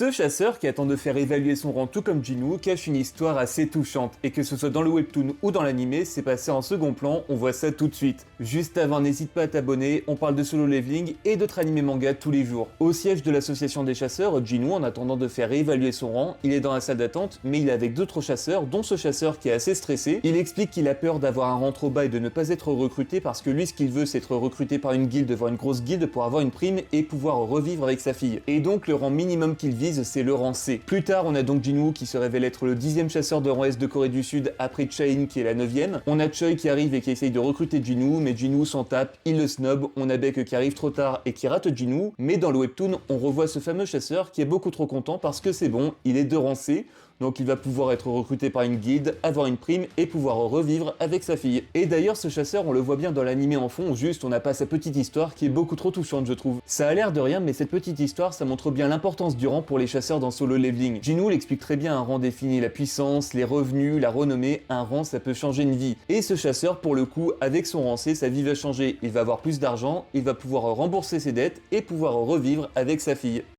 Ce chasseur, qui attend de faire évaluer son rang tout comme Jinwoo, cache une histoire assez touchante, et que ce soit dans le webtoon ou dans l'anime, c'est passé en second plan, on voit ça tout de suite. Juste avant, n'hésite pas à t'abonner, on parle de Solo Leveling et d'autres animés manga tous les jours. Au siège de l'association des chasseurs, Jinwoo, en attendant de faire évaluer son rang, il est dans la salle d'attente, mais il est avec d'autres chasseurs, dont ce chasseur qui est assez stressé. Il explique qu'il a peur d'avoir un rang trop bas et de ne pas être recruté parce que lui, ce qu'il veut, c'est être recruté par une guilde, voire une grosse guilde, pour avoir une prime et pouvoir revivre avec sa fille. Et donc, le rang minimum qu'il vise, c'est le rang C. Plus tard, on a donc Jinwoo qui se révèle être le 10e chasseur de rang S de Corée du Sud après Chain qui est la 9e. On a Choi qui arrive et qui essaye de recruter Jinwoo, mais Jinwoo s'en tape, il le snob. On a Baek qui arrive trop tard et qui rate Jinwoo. Mais dans le webtoon, on revoit ce fameux chasseur qui est beaucoup trop content parce que c'est bon, il est de rang C. Donc il va pouvoir être recruté par une guilde, avoir une prime et pouvoir revivre avec sa fille. Et d'ailleurs ce chasseur on le voit bien dans l'animé en fond, juste on n'a pas sa petite histoire qui est beaucoup trop touchante je trouve. Ça a l'air de rien mais cette petite histoire ça montre bien l'importance du rang pour les chasseurs dans Solo Leveling. Jinwoo l'explique très bien, un rang définit la puissance, les revenus, la renommée, un rang ça peut changer une vie. Et ce chasseur pour le coup avec son rang C sa vie va changer, il va avoir plus d'argent, il va pouvoir rembourser ses dettes et pouvoir revivre avec sa fille.